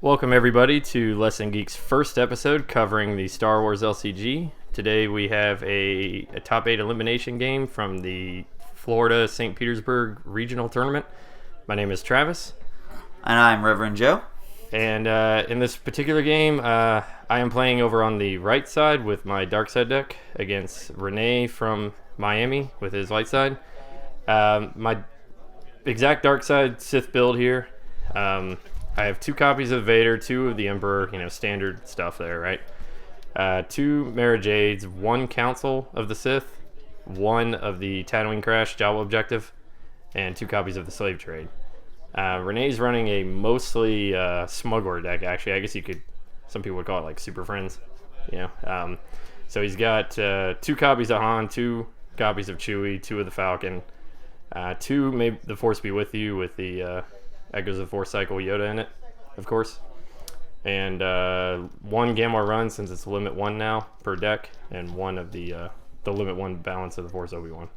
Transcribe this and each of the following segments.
Welcome everybody to Less Than Geek's first episode covering the Star Wars LCG. Today we have a top 8 elimination game from the Florida St. Petersburg regional tournament. My name is Travis. And I'm Reverend Joe. And in this particular game, I am playing over on the right side with my dark side deck against Rene from Miami with his light side. My exact dark side Sith build here. I have 2 copies of Vader, 2 of the Emperor, standard stuff there, right? 2 Mara Jades, 1 Council of the Sith, 1 of the Tatooine Crash Jabba objective, and 2 copies of the Slave Trade. Renee's running a mostly smuggler deck, actually. I guess some people would call it like Super Friends, So he's got 2 copies of Han, 2 copies of Chewie, 2 of the Falcon, 2 May the Force Be With You with the Echoes of the Force Cycle Yoda in it, of course. And 1 Gamor Run, since it's limit 1 now per deck, and 1 of the limit 1 Balance of the Force Obi-Wan.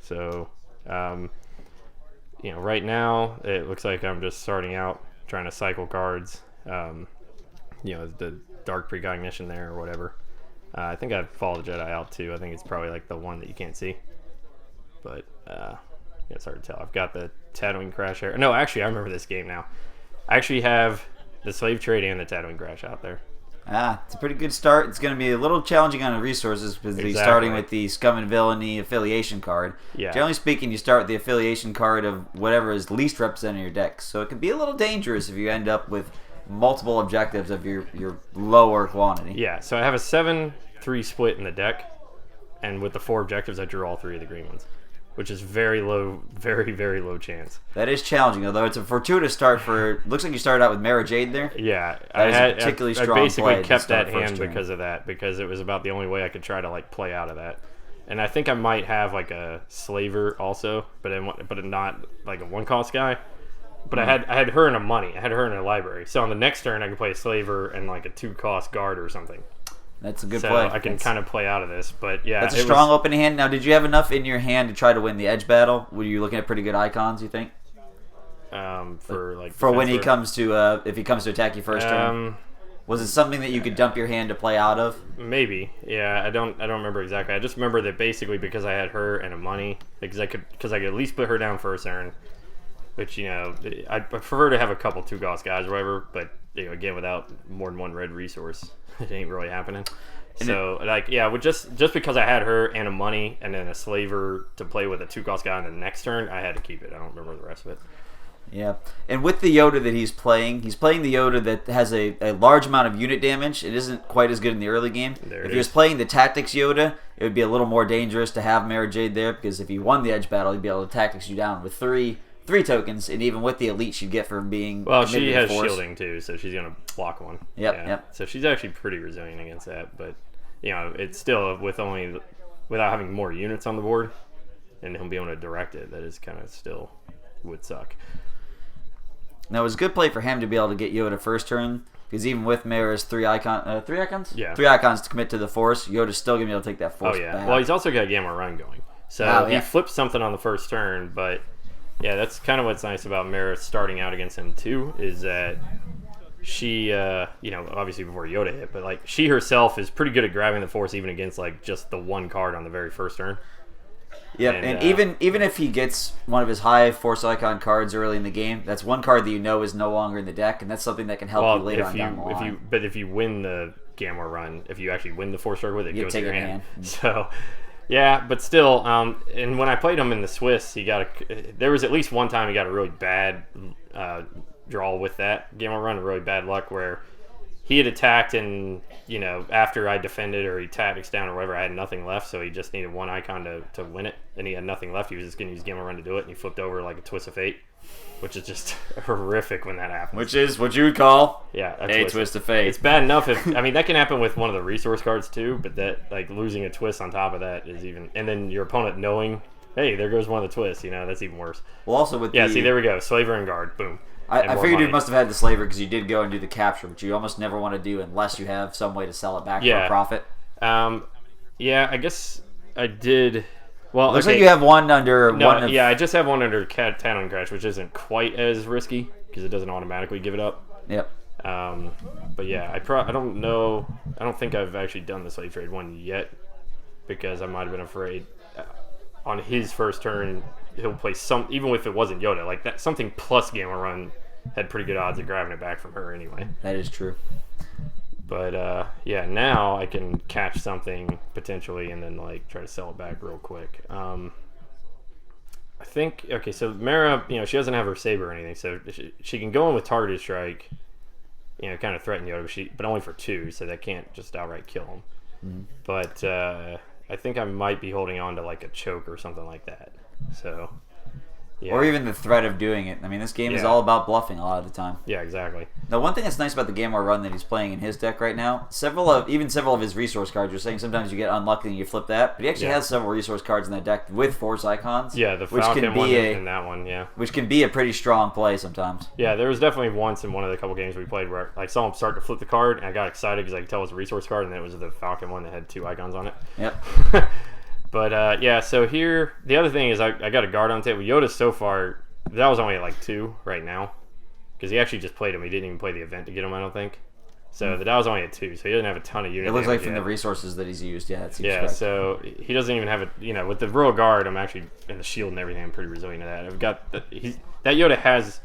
So, right now, it looks like I'm just starting out, trying to cycle cards. The Dark Precognition there or whatever. I think I've followed the Jedi out too. I think it's probably like the one that you can't see. But, it's hard to tell. I've got the Tatooine Crash here. No, actually, I remember this game now. I actually have the Slave Trade and the Tatooine Crash out there. It's a pretty good start. It's going to be a little challenging on the resources because he's starting with the Scum and Villainy affiliation card. Yeah. Generally speaking, you start with the affiliation card of whatever is least represented in your deck. So it can be a little dangerous if you end up with multiple objectives of your lower quantity. Yeah, so I have a 7-3 split in the deck, and with the 4 objectives, I drew all 3 of the green ones, which is very low, very, very low chance. That is challenging, although it's a fortuitous start for... Looks like you started out with Mara Jade there. Yeah. I basically kept that hand because of that, because it was about the only way I could try to play out of that. And I think I might have a Slaver also, but not like a 1-cost guy. But I had her in a money. I had her in a library. So on the next turn, I can play a Slaver and a 2-cost guard or something. That's a good play. So I can kind of play out of this, but yeah. That's a strong opening hand. Now, did you have enough in your hand to try to win the edge battle? Were you looking at pretty good icons, you think? For when he comes to, if he comes to attack you first turn? Was it something that you could dump your hand to play out of? Maybe, yeah. I don't remember exactly. I just remember that basically because I had her and a money, because I could at least put her down first turn, which, I prefer to have a couple 2-cost guys or whatever, but, again, without more than 1 red resource, it ain't really happening. So, just because I had her and a money and then a Slaver to play with a 2-cost guy on the next turn, I had to keep it. I don't remember the rest of it. Yeah, and with the Yoda that he's playing the Yoda that has a large amount of unit damage. It isn't quite as good in the early game. If he was playing the Tactics Yoda, it would be a little more dangerous to have Mara Jade there, because if he won the edge battle, he'd be able to Tactics you down with 3 tokens, and even with the elite she'd get for being... Well, she has shielding too, so she's going to block 1. Yep. So she's actually pretty resilient against that, but, it's still without having more units on the board, and him being able to direct it, that is kind of still would suck. Now, it was a good play for him to be able to get Yoda first turn, because even with Mara's 3 icons? Yeah. 3 icons to commit to the Force, Yoda's still going to be able to take that Force back. Well, he's also got Gamor Run going. So he flips something on the first turn, but... Yeah, that's kind of what's nice about Mara starting out against him, too, is that she, obviously before Yoda hit, but, she herself is pretty good at grabbing the Force even against, just the 1 card on the very first turn. Yep, and even if he gets one of his high Force icon cards early in the game, that's 1 card that is no longer in the deck, and that's something that can help you later on down the line. But if you win the Gamor Run, if you actually win the Force Strike with it, it goes in your hand. So... Yeah, but still, and when I played him in the Swiss, there was at least one time he got a really bad draw with that Gamor Run, really bad luck, where he had attacked and, after I defended or he tactics down or whatever, I had nothing left, so he just needed 1 icon to win it, and he had nothing left. He was just going to use Gamor Run to do it, and he flipped over like a twist of fate, which is just horrific when that happens. Which is what you would call a twist of fate. It's bad enough that can happen with one of the resource cards too, but that losing a twist on top of that is even, and then your opponent knowing, hey, there goes one of the twists, that's even worse. Well, also with see, there we go, Slaver and Guard, boom. I figured you must have had the Slaver because you did go and do the capture, which you almost never want to do unless you have some way to sell it back for a profit. I guess I did. Well, looks like you have one under. I just have one under Tatooine Crash, which isn't quite as risky because it doesn't automatically give it up. Yep. But yeah, I don't know. I don't think I've actually done the slave trade one yet because I might have been afraid on his first turn he'll play even if it wasn't Yoda, like that something plus Gamor Run had pretty good odds of grabbing it back from her anyway. That is true. But yeah, now I can catch something potentially and then like try to sell it back real quick. I think okay, so Mara, she doesn't have her saber or anything, so she can go in with targeted strike, kind of threaten Yoda, but only for 2, so that can't just outright kill him. Mm-hmm. But I think I might be holding on to like a choke or something like that. So. Yeah. Or even the threat of doing it. I mean, this game is all about bluffing a lot of the time. Yeah, exactly. Now, one thing that's nice about the Gamor Run that he's playing in his deck right now, several of his resource cards, you're saying sometimes you get unlucky and you flip that, but he actually has several resource cards in that deck with Force icons. Yeah, the Falcon one and that one, yeah. Which can be a pretty strong play sometimes. Yeah, there was definitely once in one of the couple games we played where I saw him start to flip the card, and I got excited because I could tell it was a resource card, and then it was the Falcon one that had 2 icons on it. Yep. But, yeah, so here, the other thing is I got a guard on the table. Yoda so far... That was only at like 2 right now, because he actually just played him. He didn't even play the event to get him, I don't think. So the Dow was only at 2, so he doesn't have a ton of units. It looks like from the resources that he's used, yeah. So he doesn't even have it. With the royal guard, I'm actually in the shield and everything. I'm pretty resilient to that. I've got that Yoda has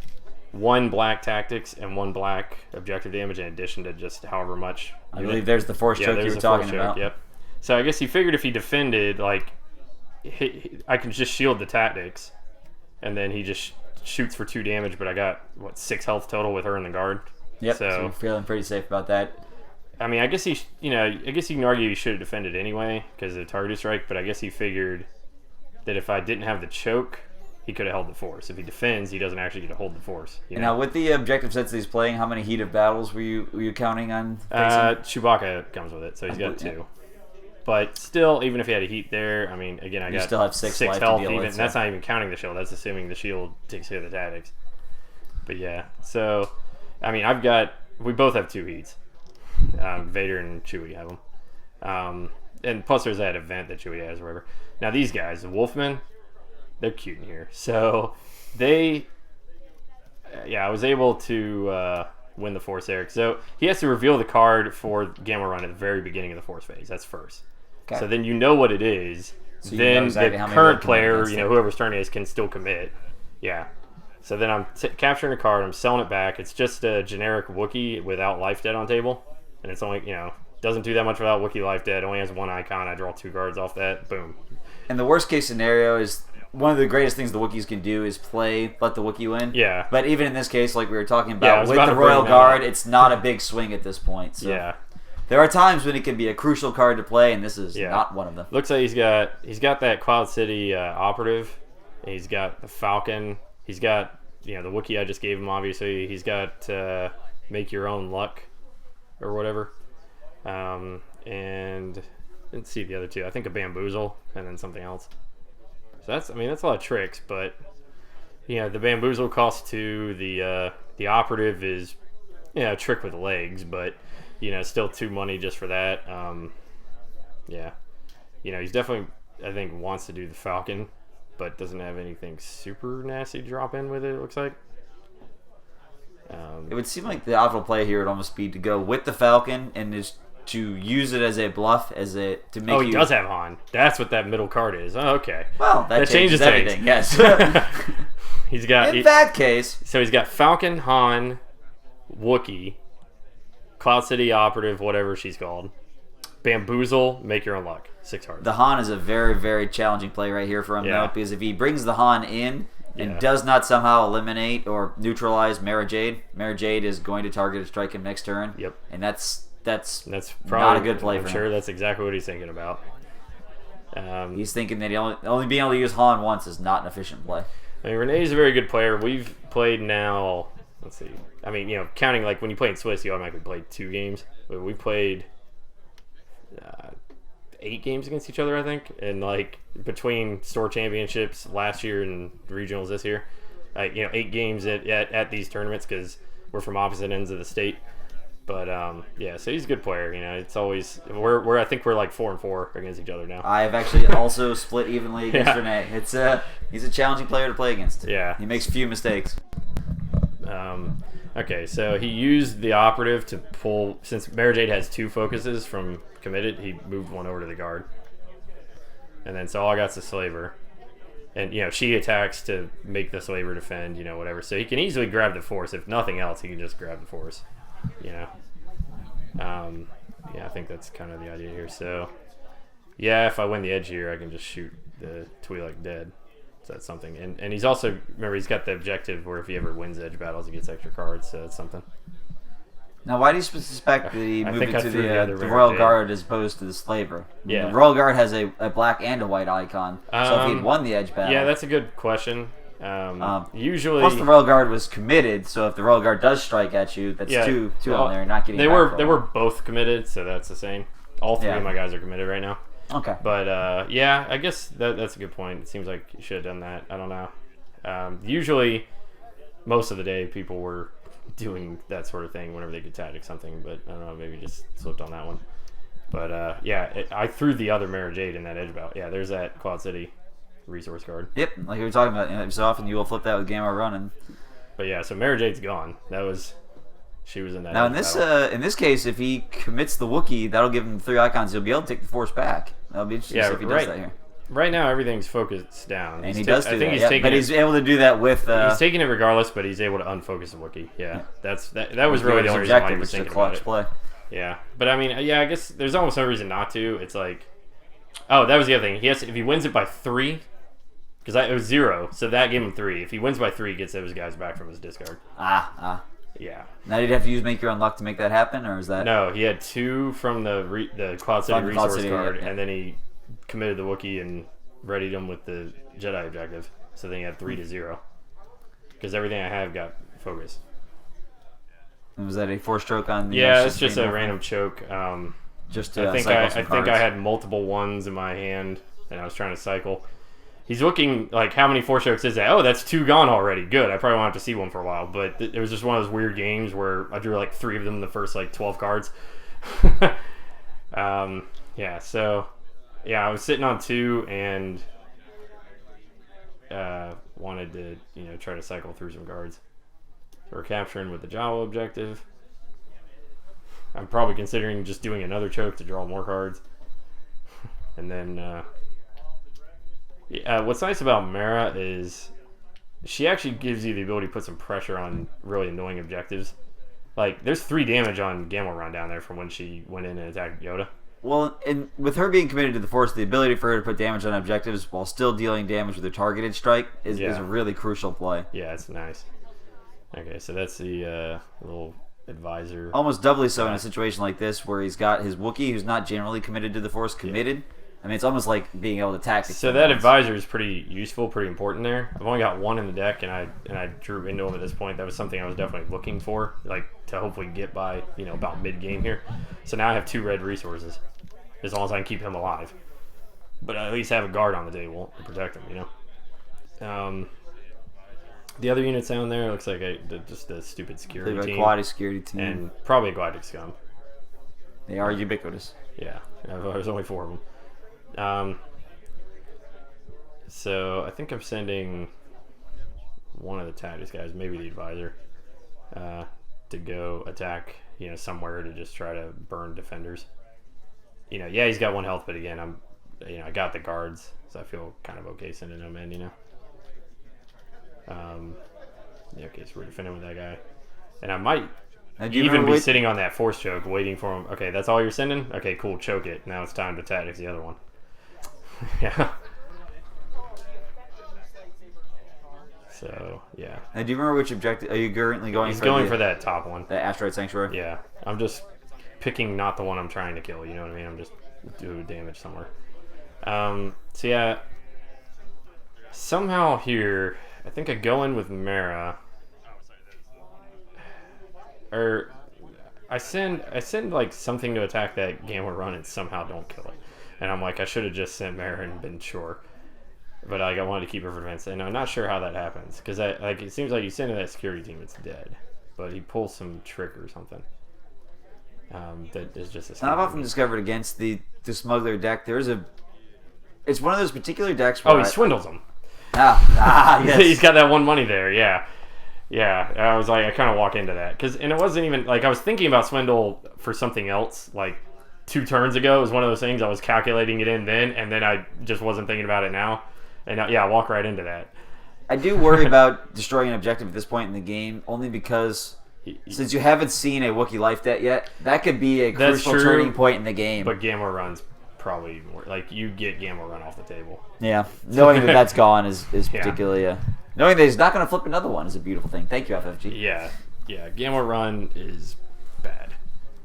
1 black tactics and 1 black objective damage in addition to just however much. I believe there's the force choke you were talking about. Yep. So I guess he figured if he defended, like I can just shield the tactics. And then he just shoots for 2 damage, but I got 6 health total with her in the guard. Yep. So you're feeling pretty safe about that. I mean, I guess I guess you can argue he should have defended anyway because of the target strike. But I guess he figured that if I didn't have the choke, he could have held the force. If he defends, he doesn't actually get to hold the force. And now with the objective sets that he's playing, how many heat of battles were you counting on? Chewbacca comes with it, so he's got 2. Yeah. But still, even if he had a heat there, I mean, again, I got still have 6 health even. And that's not even counting the shield. That's assuming the shield takes care of the tactics. But yeah, so, I mean, we both have 2 heats. Vader and Chewie have them. And plus there's that event that Chewie has or whatever. Now these guys, the Wolfmen, they're cute in here. So I was able to win the Force there. So he has to reveal the card for Gamor Run at the very beginning of the Force phase. That's first. Okay. So then you know what it is. So then exactly the current player, whoever's turn it is, can still commit. Yeah. So then I'm capturing a card. I'm selling it back. It's just a generic Wookie without life debt on table. And it's only, doesn't do that much without Wookie Life Debt. It only has 1 icon. I draw 2 cards off that. Boom. And the worst case scenario is one of the greatest things the Wookiees can do is let the Wookiee win. Yeah. But even in this case, like we were talking about, with the Royal Guard, it's not a big swing at this point. So. Yeah. There are times when it can be a crucial card to play, and this is not one of them. Looks like he's got that Cloud City operative. He's got the Falcon. He's got the Wookiee I just gave him. Obviously, he's got Make Your Own Luck, or whatever. And let's see the other 2. I think a Bamboozle and then something else. So that's a lot of tricks, but the Bamboozle costs 2. The operative is a trick with legs, but. Still 2 money just for that. He's definitely, I think, wants to do the Falcon, but doesn't have anything super nasty to drop in with it, looks like. It would seem like the optimal play here would almost be to go with the Falcon and just to use it as a bluff, to make he does have Han. That's what that middle card is. Oh, okay. Well, that changes everything, yes. He's got... In that case... So he's got Falcon, Han, Wookiee, Cloud City Operative, whatever she's called. Bamboozle, Make Your Own Luck. 6 cards. The Han is a very, very challenging play right here for him, though, because if he brings the Han in and does not somehow eliminate or neutralize Mara Jade is going to target a strike him next turn. Yep. And that's probably not a good play for him. I'm sure that's exactly what he's thinking about. He's thinking that he only being able to use Han once is not an efficient play. I mean, Renee's a very good player. We've played now... Let's see. I mean, counting like when you play in Swiss, you automatically play 2 games. But we played 8 games against each other, I think, and like between store championships last year and regionals this year, 8 games at these tournaments because we're from opposite ends of the state. But so he's a good player. It's always I think we're like 4-4 against each other now. I have actually also split evenly against Rene. He's a challenging player to play against. Yeah, he makes few mistakes. Okay, so he used the operative to pull, since Mara Jade has 2 focuses from committed, he moved one over to the guard. And then so all I got's the slaver. And, she attacks to make the slaver defend, whatever. So he can easily grab the force. If nothing else, he can just grab the force, I think that's kind of the idea here. So, yeah, if I win the edge here, I can just shoot the Twi'lek dead. So that's something. And he's also, remember, he's got the objective where if he ever wins edge battles, he gets extra cards, so that's something. Now, why do you suspect that he moved it to the Royal Guard as opposed to the Slaver? Yeah. The Royal Guard has a black and a white icon, so if he'd won the edge battle... Yeah, that's a good question. Usually... Plus, the Royal Guard was committed, so if the Royal Guard does strike at you, that's two on there, not getting They were both committed, so that's the same. All 3 of my guys are committed right now. Okay. But, I guess that's a good point. It seems like you should have done that. I don't know. Usually, most of the day, people were doing that sort of thing whenever they could tactic something, but I don't know, maybe just slipped on that one. But, I threw the other Mara Jade in that edge battle. Yeah, there's that Cloud City resource card. Yep, like we were talking about, so often you will flip that with Gamor Run. But, yeah, so Mara Jade's gone. She was in that. Now, in this case, if he commits the Wookiee, that'll give him 3 icons. He'll be able to take the Force back. That'll be interesting to see if he does that here. Right now, everything's focused down. And he does do that, but he's able to do that with... he's taking it regardless, but he's able to unfocus the Wookiee. Yeah, that was really the only reason why he was thinking about it. Play. Yeah, but I mean, I guess there's almost no reason not to. It's like... Oh, that was the other thing. If he wins it by 3... Because it was 0, so that gave him 3. If he wins by 3, he gets those guys back from his discard. Yeah. Now, did you have to use Make Your Unluck to make that happen, or is that... No, he had 2 from the Cloud City resource card, and then he committed the Wookiee and readied him with the Jedi objective. So then he had 3 to 0. Because everything I have got focus. And was that a 4-stroke on the... Yeah, it's just a random choke. Just to I think I had multiple 1s in my hand, and I was trying to cycle. He's looking like, how many 4-strokes is that? Oh, that's 2 gone already. Good. I probably won't have to see one for a while. But it was just one of those weird games where I drew like 3 of them in the first 12 cards. So I was sitting on 2 and wanted to try to cycle through some cards. So we're capturing with the Jawa objective. I'm probably considering just doing another choke to draw more cards. And then... what's nice about Mara is she actually gives you the ability to put some pressure on really annoying objectives. Like, there's 3 damage on Gamor Run down there from when she went in and attacked Yoda. Well, and with her being committed to the Force, the ability for her to put damage on objectives while still dealing damage with a targeted strike is a really crucial play. Yeah, it's nice. Okay, so that's the little advisor. Almost doubly so in a situation like this where he's got his Wookiee, who's not generally committed to the Force, committed. Yeah. I mean, it's almost like being able to tactic. So that advisor is pretty useful, pretty important there. I've only got 1 in the deck, and I drew into him at this point. That was something I was definitely looking for, to hopefully get by, about mid-game here. So now I have 2 red resources, as long as I can keep him alive. But I at least have a guard on the table to protect him, The other units down there looks like just a stupid security team. Aquatic security team. And probably aquatic scum. They are ubiquitous. Yeah, there's only 4 of them. So I think I'm sending one of the tactics guys, maybe the advisor, to go attack, somewhere to just try to burn defenders. He's got 1 health, but again, I got the guards, so I feel kind of okay sending him in, okay, so we're defending with that guy. And I might even be sitting on that Force choke waiting for him. Okay, that's all you're sending? Okay, cool, choke it. Now it's time to tactics the other one. Yeah. So, yeah. Now, do you remember which objective? Are you currently going He's going for that top one. The Asteroid Sanctuary? Yeah. I'm just picking not the one I'm trying to kill, you know what I mean? I'm just doing damage somewhere. So, yeah. Somehow here, I think I go in with Mara. Or I send something to attack that Gamor Run and somehow don't kill it. And I'm like, I should have just sent Mara and been sure. But I wanted to keep her for defense. And I'm not sure how that happens. Because it seems like you send to that security team, it's dead. But he pulls some trick or something. That is just a... I've often discovered against the smuggler deck, it's one of those particular decks where... Oh, he swindles them. Yes. He's got that 1 money there, yeah. Yeah, I was like, I kind of walk into that and it wasn't even like I was thinking about Swindle for something else like 2 turns ago. It was one of those things I was calculating it in then, and then I just wasn't thinking about it now, and I walk right into that. I do worry about destroying an objective at this point in the game, only because since you haven't seen a Wookie Life Debt yet, that could be a crucial turning point in the game. But Gamor Run's probably more like you get Gamor Run off the table. Yeah, knowing that that's gone is particularly knowing that he's not going to flip another one is a beautiful thing. Thank you, FFG. Yeah, Gamor Run is bad.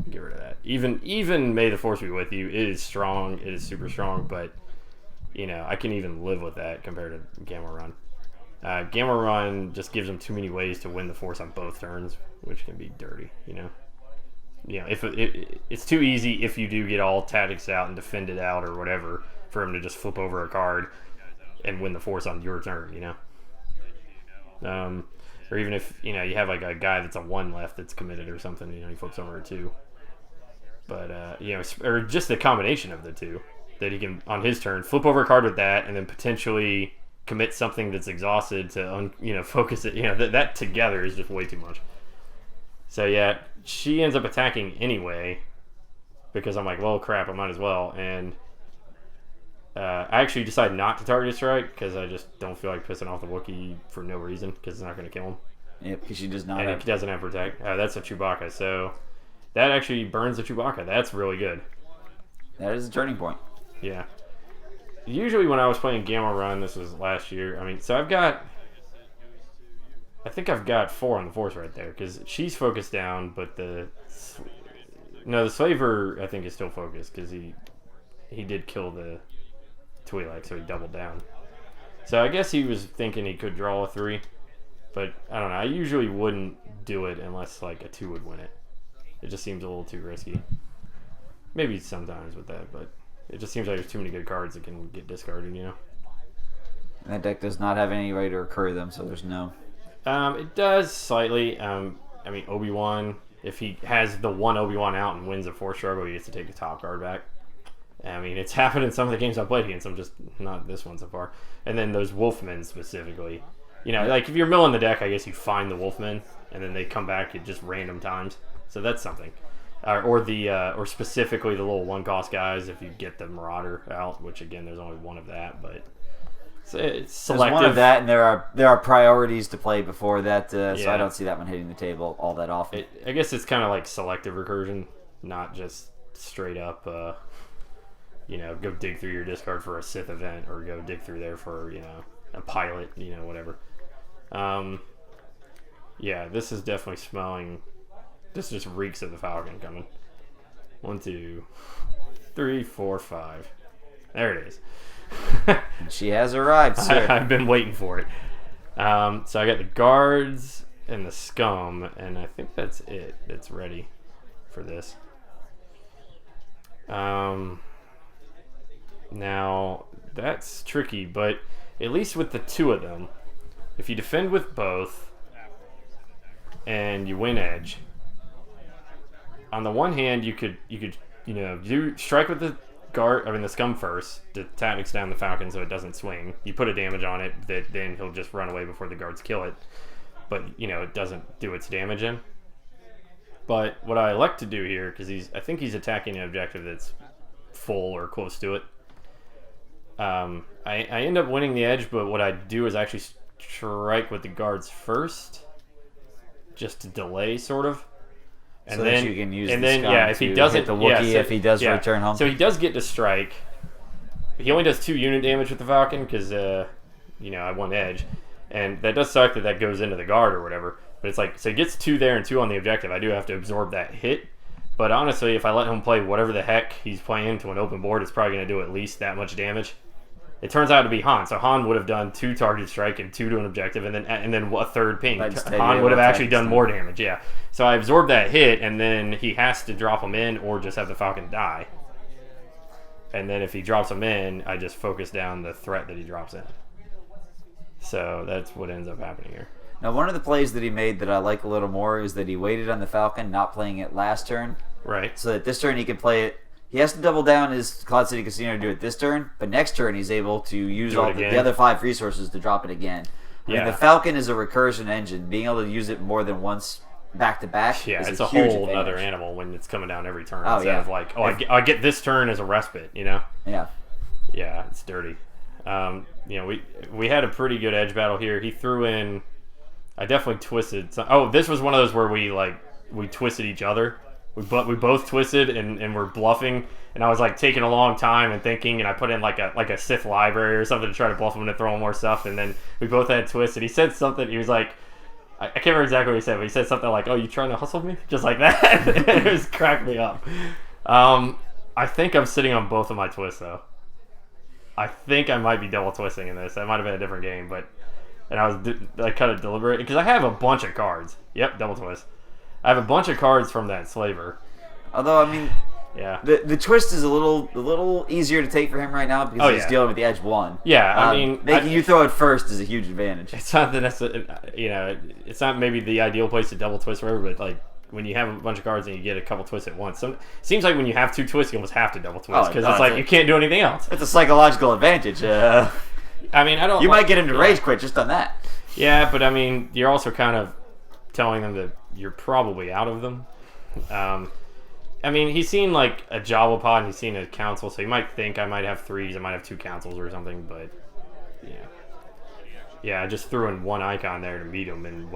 Get rid of that. Even May the Force be with you. It is strong. It is super strong. But I can even live with that compared to Gamor Run. Gamor Run just gives them too many ways to win the Force on both turns, which can be dirty. If it's too easy if you do get all tactics out and defend it out or whatever for him to just flip over a card and win the Force on your turn. Or even if you have like a guy that's a 1 left that's committed or something, he flips over a 2. But or just a combination of the two that he can on his turn flip over a card with that, and then potentially commit something that's exhausted to focus it. That together is just way too much. So yeah, she ends up attacking anyway because I'm like, well, crap, I might as well. And I actually decide not to target strike because I just don't feel like pissing off the Wookiee for no reason because it's not going to kill him. Yep, because she does not. And it doesn't have protect. That's a Chewbacca, so that actually burns the Chewbacca. That's really good. That is a turning point. Yeah. Usually when I was playing Gamor Run, this was last year. So I think I've got 4 on the Force right there because she's focused down, but the Slaver I think is still focused because he did kill the Twi'lek, so he doubled down. So I guess he was thinking he could draw a 3, but I don't know. I usually wouldn't do it unless like a 2 would win it. It just seems a little too risky. Maybe sometimes with that, but it just seems like there's too many good cards that can get discarded, And that deck does not have any way to recur them, so there's no. It does slightly. Obi-Wan, if he has the one Obi-Wan out and wins a Force struggle, he gets to take the top card back. It's happened in some of the games I've played against. I'm just not this one so far. And then those Wolfmen specifically. Like if you're milling the deck, I guess you find the Wolfmen, and then they come back at just random times. So that's something. Or specifically the little 1-cost guys if you get the Marauder out, which again there's only one of that, but it's selective. There's one of that, and there are priorities to play before that, so I don't see that one hitting the table all that often. I guess it's kind of like selective recursion, not just straight up. Go dig through your discard for a Sith event, or go dig through there for a pilot, whatever. This is definitely smelling. This just reeks of the Falcon coming. 1, 2, 3, 4, 5. There it is. She has arrived, sir. I've been waiting for it. So I got the guards and the scum, and I think that's it. That's ready for this. Now, that's tricky, but at least with the 2 of them, if you defend with both and you win edge, on the one hand, you could do strike with the the scum first to tactics down the Falcon so it doesn't swing. You put a damage on it that then he'll just run away before the guards kill it. But it doesn't do its damage in. But what I like to do here, because I think he's attacking an objective that's full or close to it. I end up winning the edge, but what I do is actually strike with the guards first, just to delay, sort of. And so then that you can use and the then scum if he to doesn't hit the Wookiee if he does return home. So he does get to strike. He only does 2 unit damage with the Falcon because I won edge, and that does suck that goes into the guard or whatever. But it's like, so he gets 2 there and 2 on the objective. I do have to absorb that hit. But honestly, if I let him play whatever the heck he's playing to an open board, it's probably going to do at least that much damage. It turns out to be Han. So Han would have done 2 targeted strike and 2 to an objective, and then a 3rd ping. Han would have actually done more damage, yeah. So I absorbed that hit, and then he has to drop him in or just have the Falcon die. And then if he drops him in, I just focus down the threat that he drops in. So that's what ends up happening here. Now, one of the plays that he made that I like a little more is that he waited on the Falcon, not playing it last turn. Right. So that this turn he can play it. He has to double down his Cloud City Casino to do it this turn, but next turn he's able to use all the other 5 resources to drop it again. I mean, the Falcon is a recursion engine. Being able to use it more than once back to back. Yeah, is it's a whole huge other advantage. animal when it's coming down every turn. Oh, instead of like, I get this turn as a respite, you know? Yeah. Yeah, it's dirty. We had a pretty good edge battle here. He threw in. I definitely twisted. This was one of those where we twisted each other. We both twisted and were bluffing. And I was like taking a long time and thinking, and I put in like a Sith library or something to try to bluff him into throwing more stuff. And then we both had twists. And he said something. He was like, I can't remember exactly what he said, but he said something like, "Oh, you trying to hustle me?" Just like that. It was cracked me up. I think I'm sitting on both of my twists though. I think I might be double twisting in this. That might have been a different game, and I was kind of deliberate because I have a bunch of cards. Yep, double twist. I have a bunch of cards from that slaver. Although, I mean, yeah, the twist is a little easier to take for him right now because he's dealing with the edge 1. Yeah, I mean, making you throw it first is a huge advantage. It's not it's not maybe the ideal place to double twist forever, but like when you have a bunch of cards and you get a couple twists at once, it seems like when you have 2 twists, you almost have to double twist because it's like you can't do anything else. It's a psychological advantage. I mean, I don't. You might get him to rage quit just on that. Yeah, but I mean, you're also kind of telling them that you're probably out of them. I mean, he's seen like a Jawa pod and he's seen a council, so he might think I might have 3s, I might have 2 councils or something, but yeah, I just threw in 1 icon there to meet him, and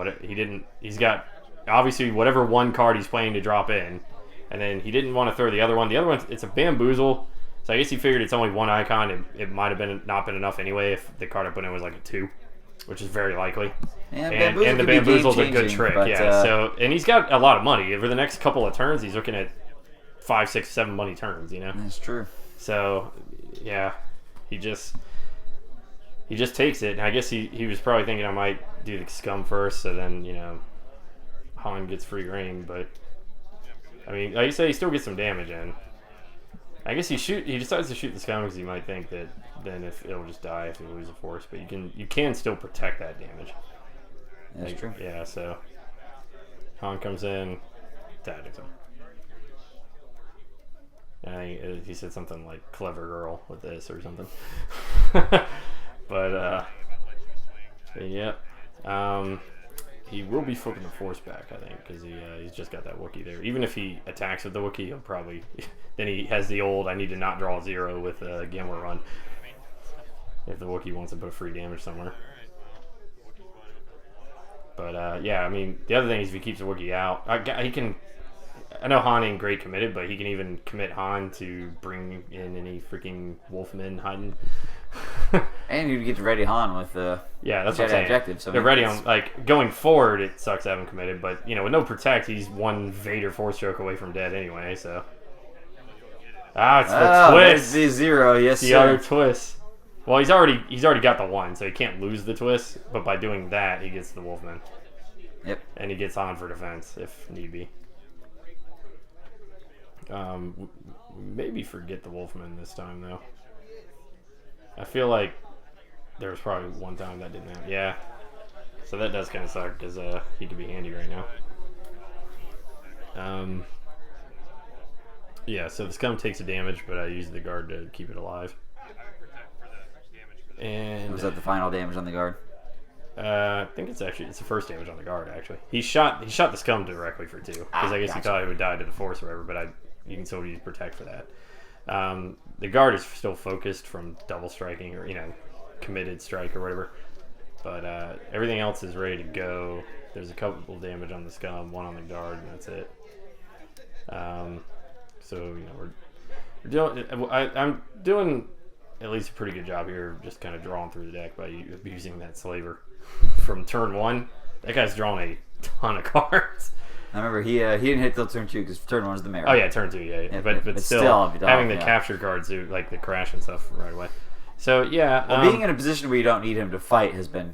he's got obviously whatever 1 card he's playing to drop in, and then he didn't want to throw the other one. The other one, it's a bamboozle, so I guess he figured it's only 1 icon. It might have not been enough anyway if the card I put in was like a 2, which is very likely. Yeah, and the bamboozle's a good trick, but, and he's got a lot of money. Over the next couple of turns, he's looking at 5, 6, 7 money turns, you know? That's true. So, yeah, he just takes it. And I guess he was probably thinking I might do the scum first, so then, Han gets free reign. But, I mean, like you say, he still gets some damage in. I guess he decides to shoot the scum because he might think that then if it'll just die if you lose a force. But you can still protect that damage. That's true. Yeah, so Han comes in, tactics him. And he said something like "clever girl" with this or something. But yeah, he will be flipping the force back, I think, because he's just got that Wookiee there. Even if he attacks with the Wookiee, he'll probably then he has the old "I need to not draw 0" with Gamor Run. If the Wookiee wants to put free damage somewhere. But yeah, I mean, the other thing is if he keeps the Wookiee out, he can. I know Han ain't great committed, but he can even commit Han to bring in any freaking Wolfmen hiding. And you get to ready Han with that's what I'm Jedi saying. objective. So they're ready on going forward. It sucks to have him committed, but with no protect, he's 1 Vader force stroke away from dead anyway. So it's the twist. The 0, yes, the other twist. Well, he's already got the 1, so he can't lose the twist. But by doing that, he gets the Wolfman. Yep. And he gets Han for defense if need be. Maybe forget the Wolfman this time though. I feel like there was probably one time that didn't happen. Yeah, so that does kind of suck because he could be handy right now. Yeah, so the scum takes the damage, but I use the guard to keep it alive. And was that the final damage on the guard? I think it's the first damage on the guard. Actually, he shot the scum directly for 2 because I guess he thought he would die to the force or whatever. But you can still use protect for that. The guard is still focused from double striking or committed strike or whatever. But everything else is ready to go. There's a couple damage on the scum, 1 on the guard, and that's it. So we're doing. I'm doing at least a pretty good job here, just kind of drawing through the deck by abusing that slaver. From turn 1, that guy's drawn a ton of cards. I remember he didn't hit till turn 2 because turn 1 was the mirror. Oh yeah, turn 2, yeah. But still having the capture cards do like the crash and stuff right away. So yeah, well, being in a position where you don't need him to fight has been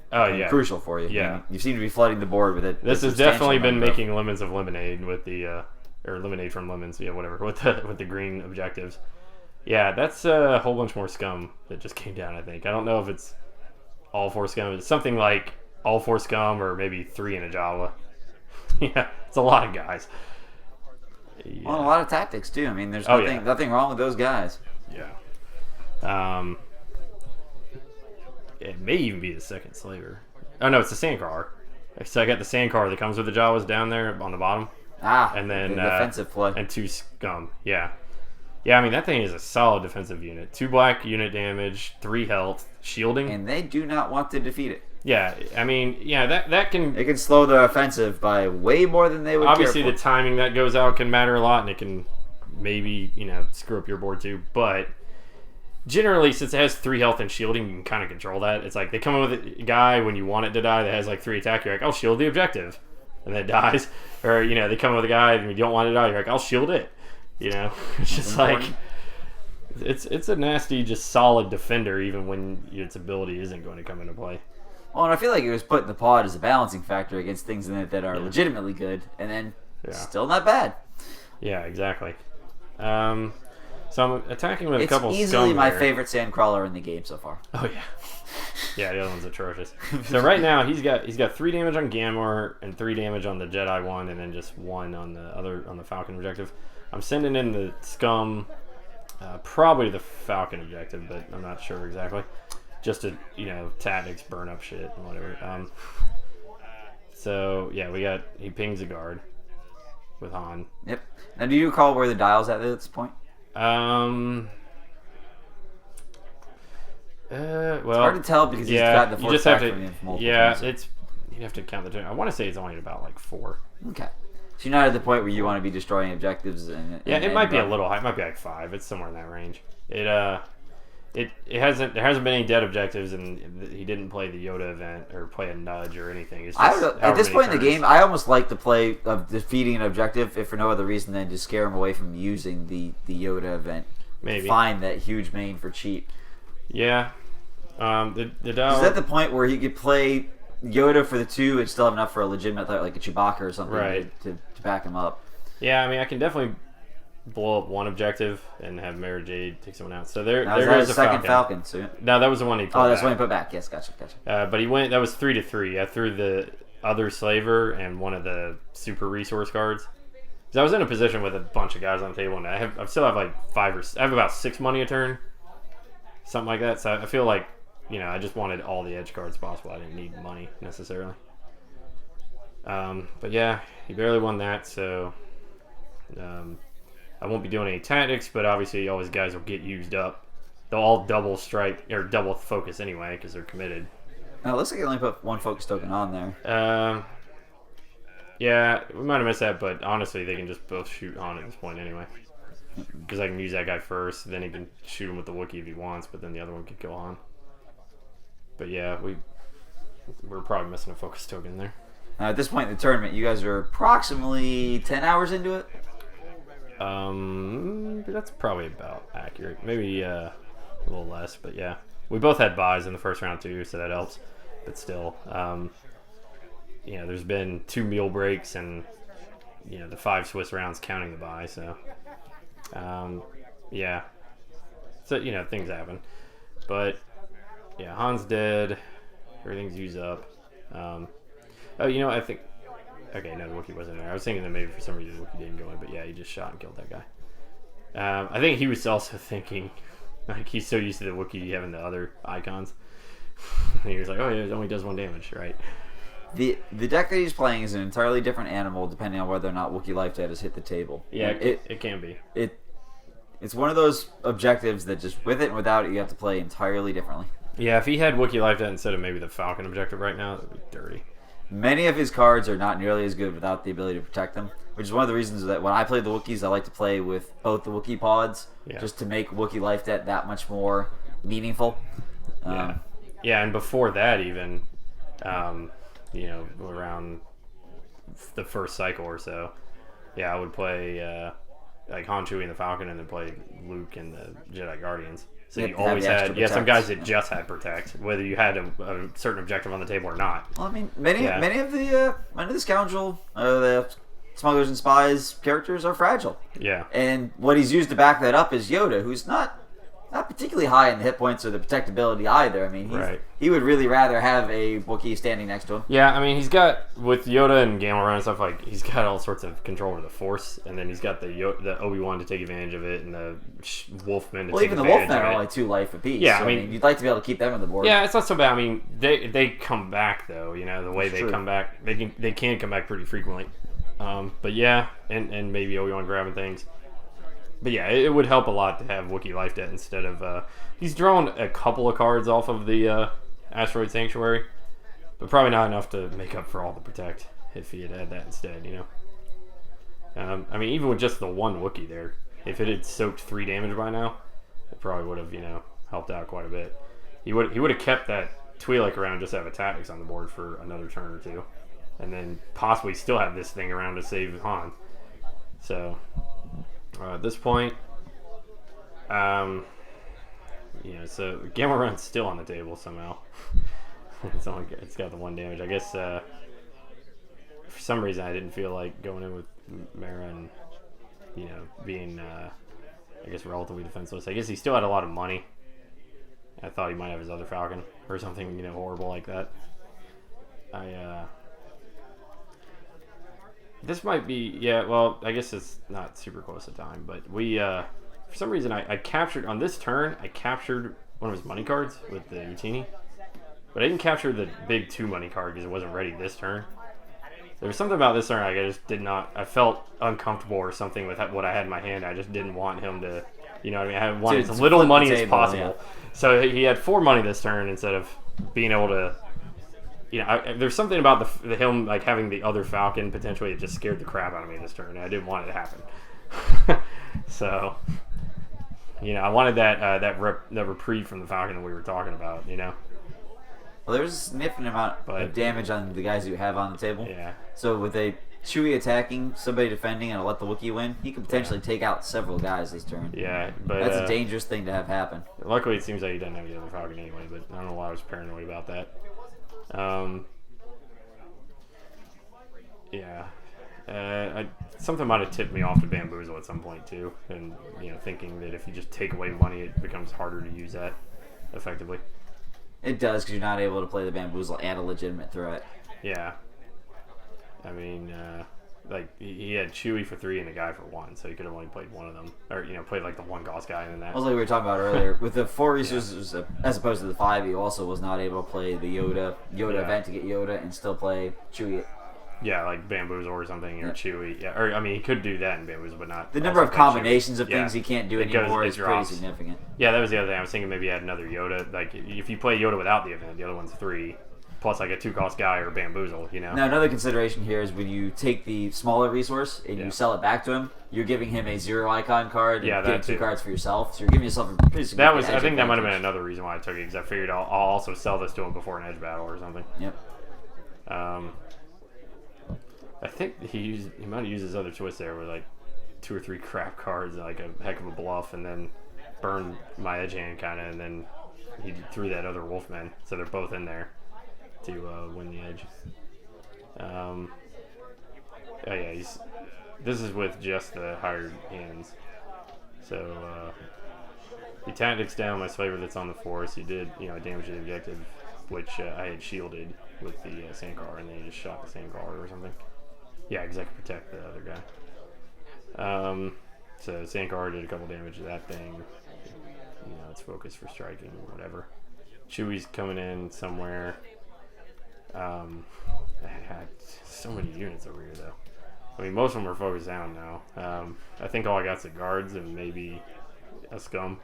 crucial for you. Yeah, I mean, you seem to be flooding the board with it. This has definitely been making lemons of lemonade with the or lemonade from lemons, whatever with the green objectives. Yeah, that's a whole bunch more scum that just came down. I think I don't know if it's all 4 scum. It's something like all 4 scum or maybe 3 in a Jawa. Yeah, it's a lot of guys. Yeah. Well, a lot of tactics too. I mean, there's nothing wrong with those guys. Yeah. It may even be the second slaver. Oh no, it's the Sandcrawler. So I got the Sandcrawler that comes with the Jawas down there on the bottom. And then the defensive play. And 2 scum. Yeah. Yeah, I mean, that thing is a solid defensive unit. 2 black unit damage, 3 health, shielding. And they do not want to defeat it. Yeah, I mean, yeah, that can... It can slow the offensive by way more than they would obviously, care for. the timing that goes out can matter a lot, and it can maybe, screw up your board too. But generally, since it has 3 health and shielding, you can kind of control that. It's like they come in with a guy when you want it to die that has like 3 attack. You're like, I'll shield the objective. And then it dies. Or, they come in with a guy and you don't want it to die. You're like, I'll shield it. It's just like... It's a nasty, just solid defender, even when its ability isn't going to come into play. Well, and I feel like it was put in the pod as a balancing factor against things in it that are legitimately good, and then still not bad. Yeah, exactly. So I'm attacking with a couple scum. It's easily my favorite Sandcrawler in the game so far. Oh yeah, yeah. The other one's atrocious. So right now he's got 3 damage on Gamor and 3 damage on the Jedi one, and then just 1 on the Falcon objective. I'm sending in the scum, probably the Falcon objective, but I'm not sure exactly. Just to, tactics, burn up shit, and whatever. So, yeah, he pings a guard with Han. Yep. Now, do you recall where the dial's at this point? Well, it's hard to tell because he's got the force back from him multiple times. You have to count the turn. I want to say it's only at about, 4. Okay. So you're not at the point where you want to be destroying objectives. It might be a little high. It might be 5. It's somewhere in that range. There hasn't been any dead objectives, and he didn't play the Yoda event or play a nudge or anything. It's just at this point in the game, I almost like the play of defeating an objective, if for no other reason than to scare him away from using the Yoda event. Maybe find that huge main for cheap. Yeah, the dial. Is that the point where he could play Yoda for the 2 and still have enough for a legitimate like a Chewbacca or something to back him up? Yeah, I mean, I can definitely blow up one objective and have Mara Jade take someone out. So there goes a second Falcon. So no, that was the one he put back. Oh, that's the one he put back. Yes, gotcha. But he went. That was 3-3. I threw the other slaver and one of the super resource cards. Because I was in a position with a bunch of guys on the table, and I still have like 5 or I have about 6 money a turn, something like that. So I feel like I just wanted all the edge cards possible. I didn't need money necessarily. But yeah, he barely won that. So. I won't be doing any tactics, but obviously all his guys will get used up. They'll all double strike or double focus anyway because they're committed. Now it looks like you only put 1 focus token on there. Yeah, we might have missed that, but honestly, they can just both shoot Han at this point anyway. Because I can use that guy first, then he can shoot him with the Wookiee if he wants, but then the other one can kill Han. But yeah, we're probably missing a focus token there. Now at this point in the tournament, you guys are approximately 10 hours into it. That's probably about accurate. Maybe a little less, but yeah. We both had buys in the first round too, so that helps. But still, there's been 2 meal breaks and the 5 Swiss rounds counting the buy. So, yeah. So things happen, but yeah, Han's dead. Everything's used up. I think. Okay, no, the Wookiee wasn't there. I was thinking that maybe for some reason the Wookiee didn't go in, but yeah, he just shot and killed that guy. I think he was also thinking, like, he's so used to the Wookiee having the other icons. He was like, oh yeah, it only does 1 damage, right? The deck that he's playing is an entirely different animal depending on whether or not Wookie Life Debt has hit the table. Yeah, it can be. It's one of those objectives that just with it and without it, you have to play entirely differently. Yeah, if he had Wookie Life Debt instead of maybe the Falcon objective right now, that would be dirty. Many of his cards are not nearly as good without the ability to protect them, which is one of the reasons that when I play the Wookiees, I like to play with both the Wookiee pods, just to make Wookie Life Debt that much more meaningful. Yeah, and before that even, around the first cycle or so, I would play like Han, Chewie, and the Falcon, and then play Luke and the Jedi Guardians. So you always had, some guys that just had protect, whether you had a certain objective on the table or not. Well, I mean, many of the scoundrel, the smugglers and spies characters are fragile. Yeah. And what he's used to back that up is Yoda, who's not not particularly high in the hit points or the protectability either. I mean, he would really rather have a Wookiee standing next to him. Yeah, I mean, he's got, with Yoda and Gamor Run and stuff, like, he's got all sorts of control over the Force, and then he's got the Obi-Wan to take advantage of it, and the Wolfmen to take advantage of it. Well, even the Wolfmen are only 2 life apiece. Yeah, so, I mean, you'd like to be able to keep them on the board. Yeah, it's not so bad. I mean, they come back, though, you know, the way they come back. They can come back pretty frequently. But yeah, and maybe Obi-Wan grabbing things. But yeah, it would help a lot to have Wookie Life Debt instead of... he's drawn a couple of cards off of the Asteroid Sanctuary, but probably not enough to make up for all the Protect if he had that instead, you know? I mean, even with just the one Wookiee there, if it had soaked 3 damage by now, it probably would have, you know, helped out quite a bit. He would have kept that Twi'lek around just to have a Tactics on the board for another turn or 2, and then possibly still have this thing around to save Han. So... at this point, you know, so Gamor Run's still on the table somehow. It's got the 1 damage. I guess for some reason I didn't feel like going in with Mara and, you know, being I guess relatively defenseless. I guess he still had a lot of money. I thought he might have his other Falcon or something, you know, horrible like that. This might be, yeah, well, I guess it's not super close to time, but we, for some reason, I captured, on this turn, I captured one of his money cards with the Utini, but I didn't capture the big 2 money card because it wasn't ready this turn. There was something about this turn I just did not, I felt uncomfortable or something with what I had in my hand. I just didn't want him to, you know what I mean? I wanted as little money as possible. Yeah. So he had 4 money this turn instead of being able to, you know, there's something about him like having the other Falcon potentially. It just scared the crap out of me this turn. And I didn't want it to happen. So, you know, I wanted that reprieve from the Falcon that we were talking about. You know. Well, there's a significant amount of damage on the guys you have on the table. Yeah. So with a Chewie attacking, somebody defending, and let the Wookiee win, he could potentially take out several guys this turn. Yeah, but that's a dangerous thing to have happen. Luckily, it seems like he doesn't have the other Falcon anyway. But I don't know why I was paranoid about that. Yeah, something might have tipped me off to Bamboozle at some point too, and you know, thinking that if you just take away money, it becomes harder to use that effectively. It does, because you're not able to play the Bamboozle and a legitimate threat. Yeah, I mean, like he had Chewie for 3 and a guy for 1, so he could have only played one of them, or you know, played like the 1 Gauss guy and then that. Also, like we were talking about earlier, with the 4 resources as opposed to the 5, he also was not able to play the Yoda event to get Yoda and still play Chewie. Yeah, like Bamboozle or something, or Chewie. Yeah, or I mean, he could do that in Bamboozle, but not. The number of combinations of things he can't do anymore is pretty significant. Yeah, that was the other thing. I was thinking maybe add another Yoda. Like, if you play Yoda without the event, the other one's 3, plus like a 2-cost guy or Bamboozle, you know? Now, another consideration here is when you take the smaller resource and you sell it back to him, you're giving him a 0 icon card and getting 2 cards for yourself. So you're giving yourself a pretty significant I think that might have been another reason why I took it, because I figured I'll also sell this to him before an edge battle or something. Yep. I think he might have used his other choice there with like 2 or 3 crap cards, like a heck of a bluff, and then burned my edge hand kind of, and then he threw that other Wolfman, so they're both in there to win the edge. Oh yeah, this is with just the higher hands. So he tactics down my slaver that's on the Force. He did, you know, damage to the objective, which I had shielded with the Sandcar, and then he just shot the Sandcar or something. Yeah, Exec Protect the other guy. So Sandcar did a couple damage to that thing. You know, it's focused for striking or whatever. Chewie's coming in somewhere. I had so many units over here, though. I mean, most of them are focused down now. I think all I got is the guards and maybe a scum.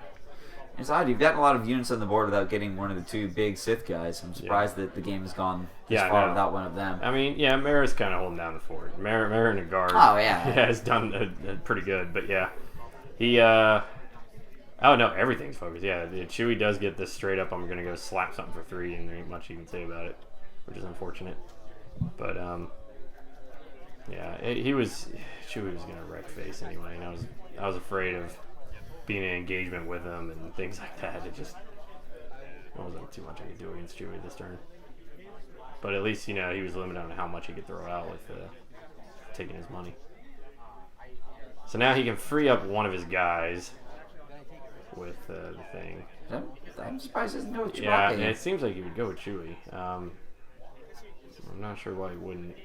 It's odd. You've gotten a lot of units on the board without getting one of the 2 big Sith guys. I'm surprised that the game has gone this far without one of them. I mean, yeah, Mara's kind of holding down the fort. Mara and a guard. Oh, yeah. Has done pretty good, but yeah. He, oh no, everything's focused. Yeah, Chewie does get this straight up. I'm going to go slap something for 3, and there ain't much you can say about it, which is unfortunate. But, yeah, Chewie was going to wreck face anyway, and I was afraid of being in engagement with him and things like that. It wasn't too much I could do against Chewie this turn. But at least, you know, he was limited on how much he could throw out with taking his money. So now he can free up one of his guys, with the thing. I'm surprised he doesn't go with Chewbacca. Yeah, and it seems like he would go with Chewie. I'm not sure why he wouldn't.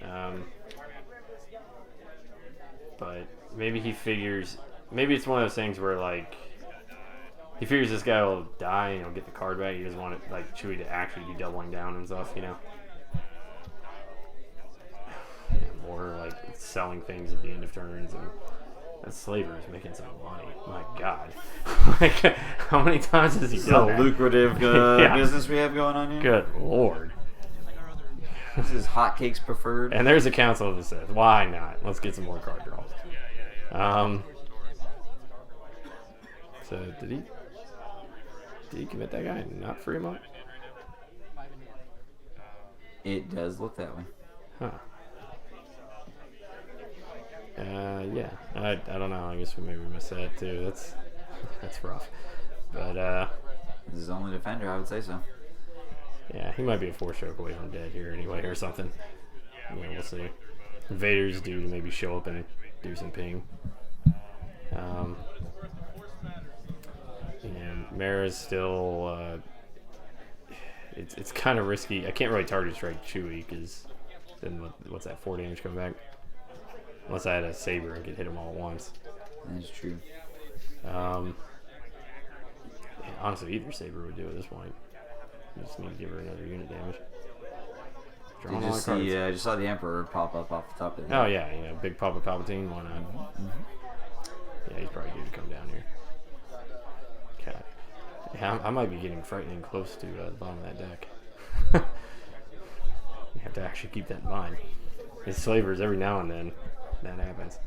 But maybe he figures... Maybe it's one of those things where, like... He figures this guy will die and he'll get the card back. He doesn't want it, like, Chewie to actually be doubling down and stuff, you know? Or, like, selling things at the end of turns. And that slaver is making some money. My God. Like, how many times has he done that? Lucrative business we have going on here. Good Lord. This is hotcakes preferred. And there's a Council of the Sith. Why not? Let's get some more card draws. So, did he commit that guy and not free him up? It does look that way. Huh. Yeah. I don't know. I guess we maybe missed that too. That's rough. But this is only defender, I would say so. Yeah, he might be a 4-stroke away from dead here anyway, or something. Yeah, we'll see. Vader's due to maybe show up and do some ping. And Mara's still. It's kind of risky. I can't really target strike Chewie because then what's that 4 damage coming back? Unless I had a saber and could hit him all at once. That's true. Honestly, either saber would do at this point. You just need to give her another unit damage. I just saw the Emperor pop up off the top of the Oh yeah, big Papa Palpatine. Why not? Mm-hmm. Yeah, he's probably due to come down here. Okay. Yeah, I might be getting frightening close to the bottom of that deck. You have to actually keep that in mind. His slavers, every now and then, that happens.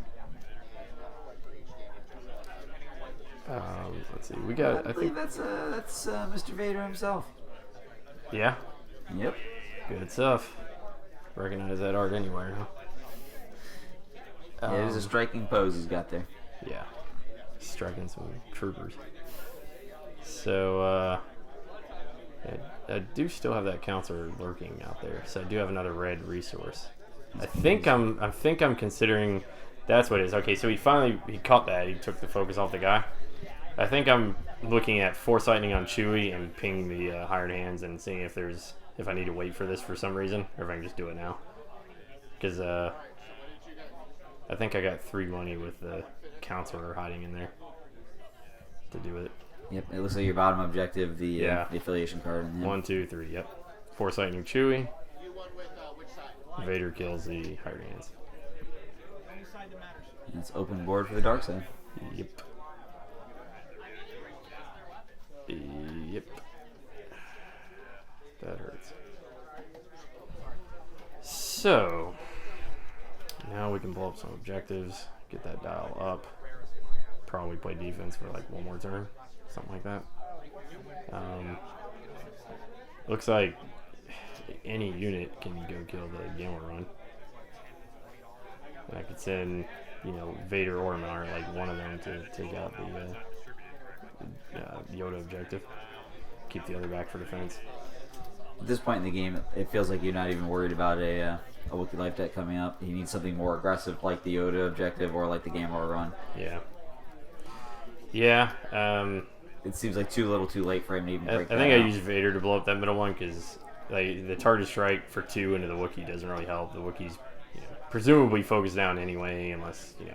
Let's see. We got. I believe that's Mr. Vader himself. Yeah. Yep. Good stuff. Recognize that art anywhere, huh? Yeah, it is a striking pose he's got there. Yeah. Striking some troopers. So, I do still have that counselor lurking out there. So I do have another red resource. I think I'm considering that's what it is. Okay, so he caught that. He took the focus off the guy. I think I'm looking at foresighting on Chewie and ping the hired hands and seeing if I need to wait for this for some reason or if I can just do it now. Because I think I got 3 money with the counselor hiding in there to do it. Yep, it looks like your bottom objective, the affiliation card. 1, 2, 3. Yep. Foresighting Chewie. Vader kills the hired hands. And it's open board for the dark side. Yep. Yep. That hurts. So, now we can blow up some objectives, get that dial up, probably play defense for like 1 more turn, something like that. Looks like any unit can go kill the Gamor Run. And I could send, Vader or Mar, like one of them to take out the Yoda objective. Keep the other back for defense. At this point in the game, it feels like you're not even worried about a Wookie Life Debt coming up. You need something more aggressive like the Yoda objective or like the Gamor Run. Yeah. Yeah. It seems like too little too late for him to even break that I think out. I used Vader to blow up that middle one because the target strike for 2 into the Wookiee doesn't really help. The Wookiee's presumably focused down anyway unless he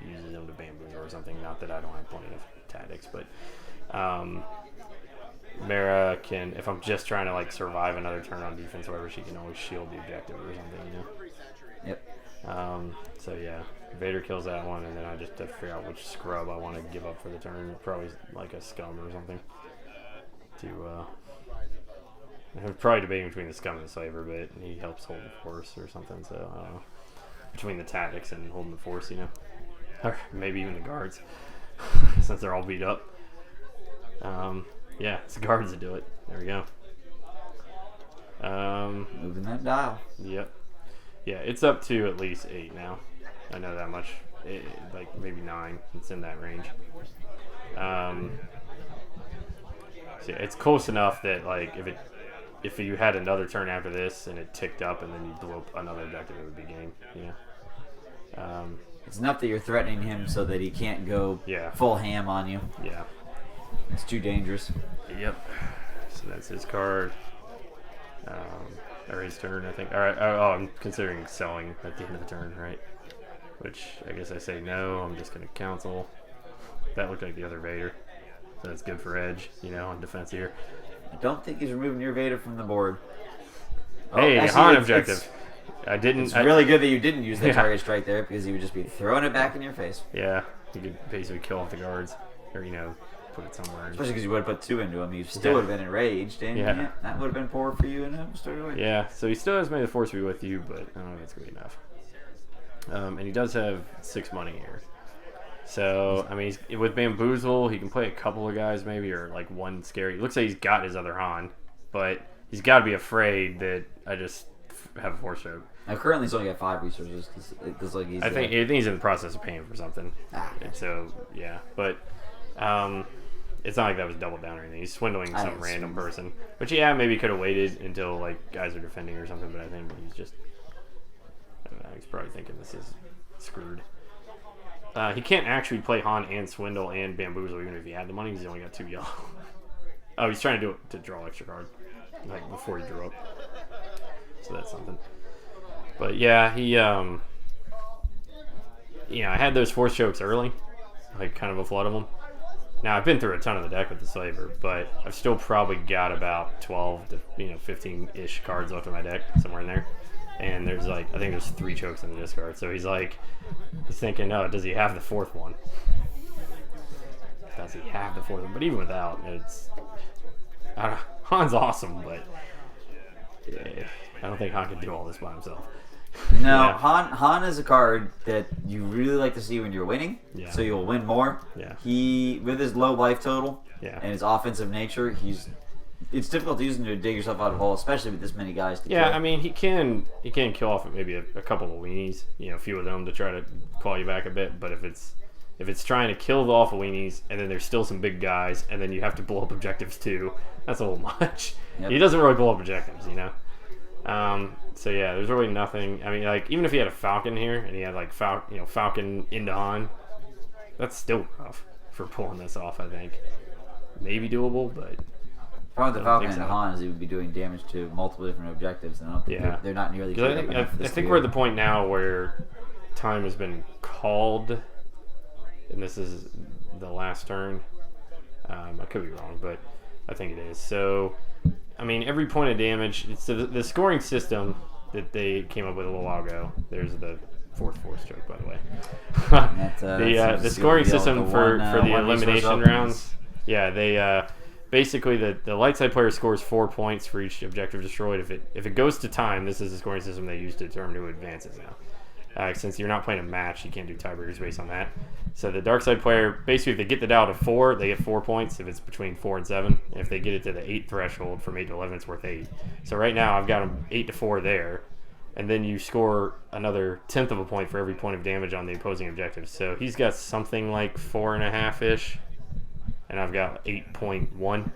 uses them to bamboo or something. Not that I don't have plenty of tactics, but Mara can, if I'm just trying to survive another turn on defense or whatever, she can always shield the objective or something, Yep. So yeah, Vader kills that one, and then I just have to figure out which scrub I want to give up for the turn. Probably like a scum or something. I'm probably debating between the scum and the slaver, but he helps hold the force or something. So I don't know. Between the tactics and holding the force, or maybe even the guards, since they're all beat up. Yeah, it's the guards that do it. There we go. Moving that dial. Yep. Yeah, it's up to at least 8 now. I know that much. Maybe 9. It's in that range. So yeah, it's close enough that if you had another turn after this and it ticked up and then you blew up another objective, it would be game. It's enough that you're threatening him so that he can't go full ham on you. Yeah. It's too dangerous. Yep. So that's his card. Or his turn, I think. All right. Oh, I'm considering selling at the end of the turn, right? Which I guess I say no. I'm just going to cancel. That looked like the other Vader. So that's good for edge, on defense here. I don't think he's removing your Vader from the board. Hey, Han objective. I didn't. It's really good that you didn't use the target strike there because he would just be throwing it back in your face. Yeah, you could basically kill off the guards, or put it somewhere. Especially because you would have put 2 into him, you still would have been enraged, and that would have been poor for you and straight away. Yeah, so he still has May the Force be with you, but I don't know if it's gonna be enough. And he does have 6 money here. So, I mean, with Bamboozle, he can play a couple of guys maybe, or like one scary. It looks like he's got his other Han, but he's got to be afraid that I just have a Force Choke. Now, currently he's only got 5 resources because like he's. I think he's in the process of paying for something. And so, yeah, but it's not like that was doubled down or anything. He's swindling some random person, which maybe could have waited until like guys are defending or something. But I think he's just. I don't know, he's probably thinking this is screwed. He can't actually play Han and Swindle and Bamboozle even if he had the money because he only got 2 yellow. Oh, he's trying to do it to draw extra card, like before he drew up. So that's something. But yeah, he, I had those Force Chokes early, like kind of a flood of them. Now I've been through a ton of the deck with the Slaver, but I've still probably got about 12 to 15-ish cards left in my deck, somewhere in there. And there's I think there's 3 chokes in the discard. So he's thinking, oh, does he have the 4th one? Does he have the 4th one? But even without, Han's awesome, but I don't think Han can do all this by himself. No, Han is a card that you really like to see when you're winning, so you'll win more. Yeah. He, with his low life total and his offensive nature, it's difficult to use him to dig yourself out of a hole, especially with this many guys to kill. I mean, he can kill off maybe a couple of weenies, a few of them to try to call you back a bit. But if it's trying to kill the awful weenies, and then there's still some big guys, and then you have to blow up objectives too, that's a little much. Yep. He doesn't really blow up objectives, So yeah, there's really nothing. I mean, even if he had a Falcon here, and he had Falcon into Han, that's still rough for pulling this off. I think maybe doable, but. The problem with the Falcon and Han is he would be doing damage to multiple different objectives, and I don't think they're not nearly. I think we're at the point now where time has been called, and this is the last turn. I could be wrong, but I think it is. So, I mean, every point of damage. So the scoring system that they came up with a little while ago. There's the 4th Force Choke, by the way. The scoring system for the elimination rounds. Yeah, they. Basically, the light side player scores 4 points for each objective destroyed. If it goes to time, this is the scoring system they use to determine who advances now. Since you're not playing a match, you can't do tiebreakers based on that. So the dark side player, basically, if they get the dial to 4, they get 4 points. If it's between 4 and 7, if they get it to the 8 threshold from 8 to 11, it's worth 8. So right now, I've got them 8 to 4 there, and then you score another 1/10 of a point for every point of damage on the opposing objective. So he's got something like 4.5-ish. And I've got 8.1.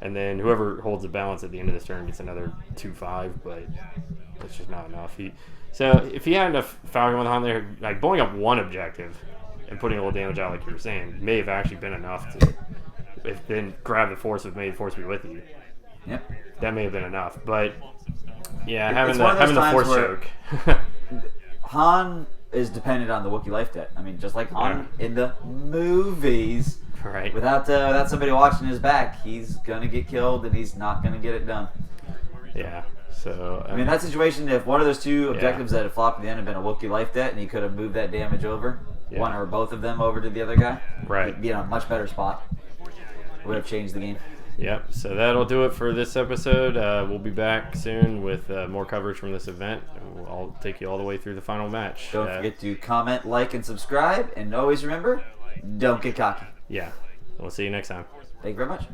And then whoever holds the balance at the end of this turn gets another 2.5, but that's just not enough. So if he had enough Falcon on there, blowing up one objective and putting a little damage out, like you were saying, may have actually been enough to then grab the Force with May the Force be with you. Yep. That may have been enough. But yeah, having the Force choke. Han is dependent on the Wookie Life Debt. I mean, just like Han in the movies. Right. Without somebody watching his back, he's gonna get killed, and he's not gonna get it done. Yeah. So I mean, that situation, if one of those 2 objectives that had flopped at the end had been a Wookie Life Debt, and he could have moved that damage over, one or both of them over to the other guy, he'd be in a much better spot. Would have changed the game. Yep. So that'll do it for this episode. We'll be back soon with more coverage from this event. I'll take you all the way through the final match. Don't forget to comment, like, and subscribe, and always remember, don't get cocky. Yeah. We'll see you next time. Thank you very much.